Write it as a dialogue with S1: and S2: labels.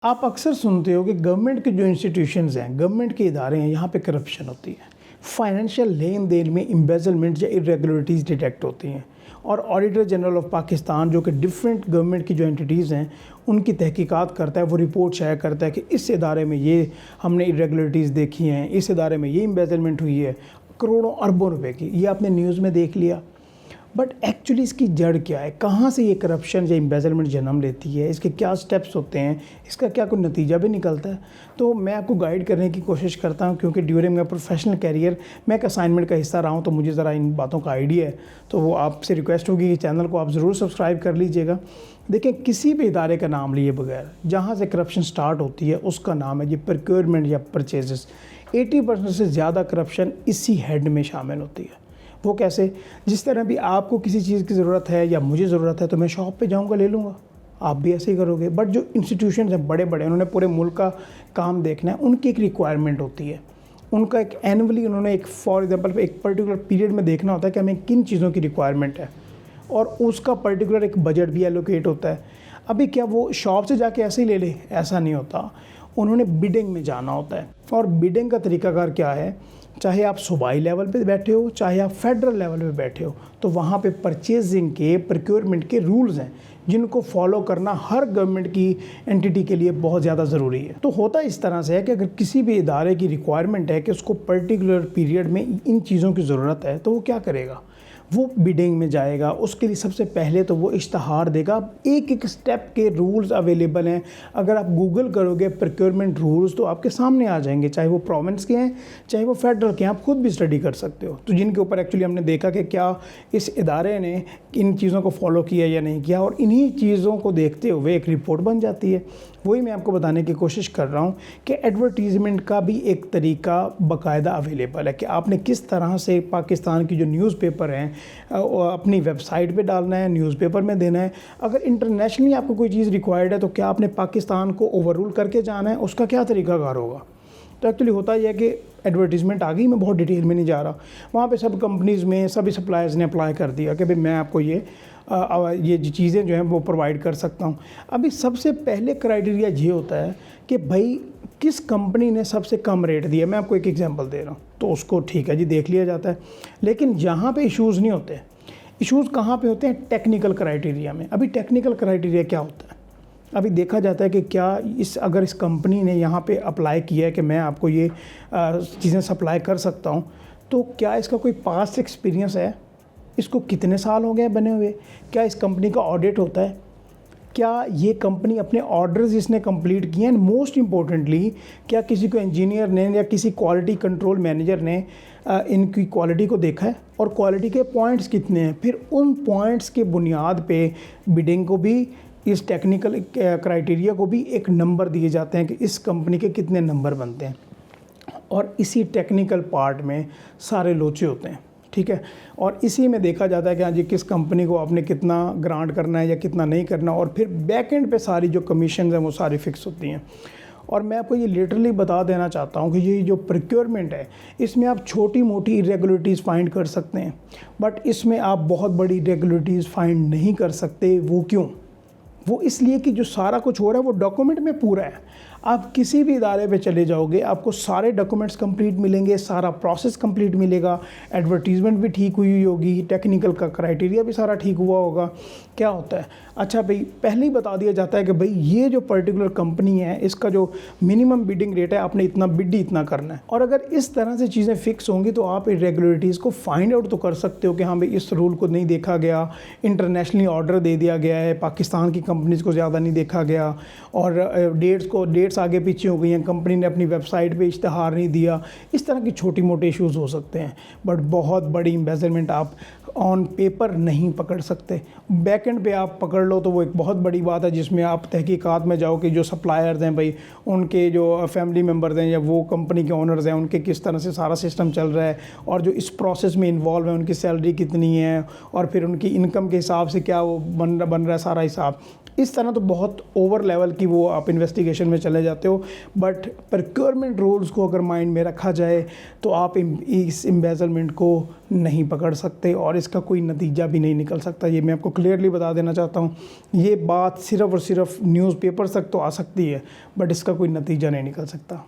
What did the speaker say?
S1: आप अक्सर सुनते हो कि गवर्नमेंट के जो इंस्टीट्यूशंस हैं, गवर्नमेंट के इदारे हैं, यहाँ पे करप्शन होती है। फाइनेंशियल लेन देन में एम्बेजलमेंट या इरेगुलरिटीज़ डिटेक्ट होती हैं और ऑडिटर जनरल ऑफ पाकिस्तान जो कि डिफरेंट गवर्नमेंट की जो एंटिटीज़ हैं उनकी तहकीकात करता है, वो रिपोर्ट शाया करता है कि इस इदारे में ये हमने इरेगुलरिटीज़ देखी हैं, इस इदारे में ये एम्बेजलमेंट हुई है करोड़ों अरबों रुपए की। ये आपने न्यूज़ में देख लिया, बट एक्चुअली इसकी जड़ क्या है, कहाँ से ये करप्शन या एम्बेजलमेंट जन्म लेती है, इसके क्या स्टेप्स होते हैं, इसका क्या कोई नतीजा भी निकलता है। तो मैं आपको गाइड करने की कोशिश करता हूँ क्योंकि ड्यूरिंग माई प्रोफेशनल कैरियर मैं एक असाइनमेंट का हिस्सा रहा हूँ, तो मुझे ज़रा इन बातों का आइडिया है। तो वो आपसे रिक्वेस्ट होगी कि चैनल को आप ज़रूर सब्सक्राइब कर लीजिएगा। देखें, किसी भी इदारे का नाम लिए बगैर जहाँ से करप्शन स्टार्ट होती है उसका नाम है जी प्रोक्योरमेंट या परचेजेस। 80% से ज़्यादा करप्शन इसी हेड में शामिल होती है। वो कैसे? जिस तरह भी आपको किसी चीज़ की ज़रूरत है या मुझे ज़रूरत है तो मैं शॉप पे जाऊंगा, ले लूँगा, आप भी ऐसे ही करोगे। बट जो इंस्टीट्यूशंस हैं बड़े बड़े, उन्होंने पूरे मुल्क का काम देखना है, उनकी एक रिक्वायरमेंट होती है, उनका एक एनुअली उन्होंने एक फॉर एग्जांपल एक पर्टिकुलर पीरियड में देखना होता है कि हमें किन चीज़ों की रिक्वायरमेंट है और उसका पर्टिकुलर एक बजट भी एलोकेट होता है। अभी क्या वो शॉप से जाके ऐसे ही ले ले? ऐसा नहीं होता, उन्होंने बिडिंग में जाना होता है। और बिडिंग का तरीकाकार क्या है, चाहे आप सूबाई लेवल पे बैठे हो चाहे आप फेडरल लेवल पे बैठे हो, तो वहाँ पे परचेजिंग के प्रोक्योरमेंट के रूल्स हैं जिनको फॉलो करना हर गवर्नमेंट की एंटिटी के लिए बहुत ज़्यादा ज़रूरी है। तो होता इस तरह से है कि अगर किसी भी इदारे की रिक्वायरमेंट है कि उसको पर्टिकुलर पीरियड में इन चीज़ों की ज़रूरत है, तो वो क्या करेगा, वो बिडिंग में जाएगा। उसके लिए सबसे पहले तो वो इश्तहार देगा। एक एक स्टेप के रूल्स अवेलेबल हैं, अगर आप गूगल करोगे प्रोक्योरमेंट रूल्स तो आपके सामने आ जाएंगे, चाहे वो प्रोविंस के हैं चाहे वो फेडरल के हैं, आप खुद भी स्टडी कर सकते हो। तो जिनके ऊपर एक्चुअली हमने देखा कि क्या इस इदारे ने इन चीज़ों को फॉलो किया या नहीं किया, और इन्हीं चीज़ों को देखते हुए एक रिपोर्ट बन जाती है। वही मैं आपको बताने की कोशिश कर रहा हूँ कि एडवर्टीज़मेंट का भी एक तरीका बाकायदा अवेलेबल है कि आपने किस तरह से पाकिस्तान की जो न्यूज़पेपर हैं अपनी वेबसाइट पे डालना है, न्यूज़पेपर में देना है। अगर इंटरनेशनली आपको कोई चीज़ रिक्वायर्ड है तो क्या आपने पाकिस्तान को ओवररूल करके जाना है, उसका क्या तरीकाकार होगा। तो एक्चुअली होता यह है कि एडवर्टीज़मेंट आ गई, मैं बहुत डिटेल में नहीं जा रहा, वहाँ पे सब कंपनीज़ में सभी सप्लायर्स ने अप्लाई कर दिया कि भाई मैं आपको ये चीज़ें जो हैं वो प्रोवाइड कर सकता हूँ। अभी सबसे पहले क्राइटेरिया ये होता है कि भाई किस कंपनी ने सबसे कम रेट दिया। मैं आपको एक एग्जांपल दे रहा हूँ, तो उसको ठीक है जी देख लिया जाता है। लेकिन जहाँ पे इश्यूज़ नहीं होते, इश्यूज़ कहाँ पे होते हैं, टेक्निकल क्राइटेरिया में। अभी टेक्निकल क्राइटेरिया क्या होता है, अभी देखा जाता है कि क्या अगर इस कंपनी ने यहाँ पे अप्लाई किया है कि मैं आपको ये चीज़ें सप्लाई कर सकता हूँ, तो क्या इसका कोई पास्ट एक्सपीरियंस है, इसको कितने साल हो गए बने हुए, क्या इस कंपनी का ऑडिट होता है, क्या ये कंपनी अपने ऑर्डर्स इसने कंप्लीट किए हैं, मोस्ट इम्पोर्टेंटली क्या किसी को इंजीनियर ने या किसी क्वालिटी कंट्रोल मैनेजर ने इनकी क्वालिटी को देखा है और क्वालिटी के पॉइंट्स कितने हैं। फिर उन पॉइंट्स के बुनियाद पे बिडिंग को भी, इस टेक्निकल क्राइटेरिया को भी एक नंबर दिए जाते हैं कि इस कंपनी के कितने नंबर बनते हैं, और इसी टेक्निकल पार्ट में सारे लोचे होते हैं, ठीक है। और इसी में देखा जाता है कि हाँ जी किस कंपनी को आपने कितना ग्रांट करना है या कितना नहीं करना, और फिर बैक एंड पे सारी जो कमीशन हैं वो सारी फिक्स होती हैं। और मैं आपको ये लिटरली बता देना चाहता हूँ कि ये जो प्रोक्योरमेंट है इसमें आप छोटी मोटी इरेगुलरिटीज़ फाइंड कर सकते हैं, बट इसमें आप बहुत बड़ी इरेगुलरिटीज़ फाइंड नहीं कर सकते। वो क्यों? वो इसलिए कि जो सारा कुछ हो रहा है वो डॉक्यूमेंट में पूरा है। आप किसी भी इदारे पे चले जाओगे आपको सारे डॉक्यूमेंट्स कंप्लीट मिलेंगे, सारा प्रोसेस कंप्लीट मिलेगा, एडवर्टीज़मेंट भी ठीक हुई होगी, टेक्निकल का क्राइटेरिया भी सारा ठीक हुआ होगा। क्या होता है, अच्छा भाई पहले ही बता दिया जाता है कि भाई ये जो पर्टिकुलर कंपनी है इसका जो मिनिमम बिडिंग रेट है आपने इतना बिड ही इतना करना है। और अगर इस तरह से चीज़ें फिक्स होंगी तो आप इरेगुलरिटीज़ को फाइंड आउट तो कर सकते हो कि हाँ भाई इस रूल को नहीं देखा गया, इंटरनेशनली ऑर्डर दे दिया गया है, पाकिस्तान की कंपनीज़ को ज़्यादा नहीं देखा गया, और डेट्स आगे पीछे हो गई हैं, कंपनी ने अपनी वेबसाइट पे इश्तहार नहीं दिया। इस तरह की छोटी मोटे इश्यूज़ हो सकते हैं, बट बहुत बड़ी एम्बेजलमेंट आप ऑन पेपर नहीं पकड़ सकते। बैक एंड पे आप पकड़ लो तो वो एक बहुत बड़ी बात है जिसमें आप तहकीकात में जाओ कि जो सप्लायर्स हैं भाई उनके जो फैमिली मेम्बर्स हैं या वो कंपनी के ओनर्स हैं उनके किस तरह से सारा सिस्टम चल रहा है, और जो इस प्रोसेस में इन्वॉल्व है उनकी सैलरी कितनी है, और फिर उनकी इनकम के हिसाब से क्या वो बन रहा है सारा हिसाब। इस तरह तो बहुत ओवर लेवल की वो आप इन्वेस्टिगेशन में चले जाते हो, बट प्रोक्योरमेंट रूल्स को अगर माइंड में रखा जाए तो आप इस एम्बेजलमेंट को नहीं पकड़ सकते और इसका कोई नतीजा भी नहीं निकल सकता। ये मैं आपको क्लियरली बता देना चाहता हूँ। ये बात सिर्फ़ और सिर्फ न्यूज़पेपर्स तक तो आ सकती है, बट इसका कोई नतीजा नहीं निकल सकता।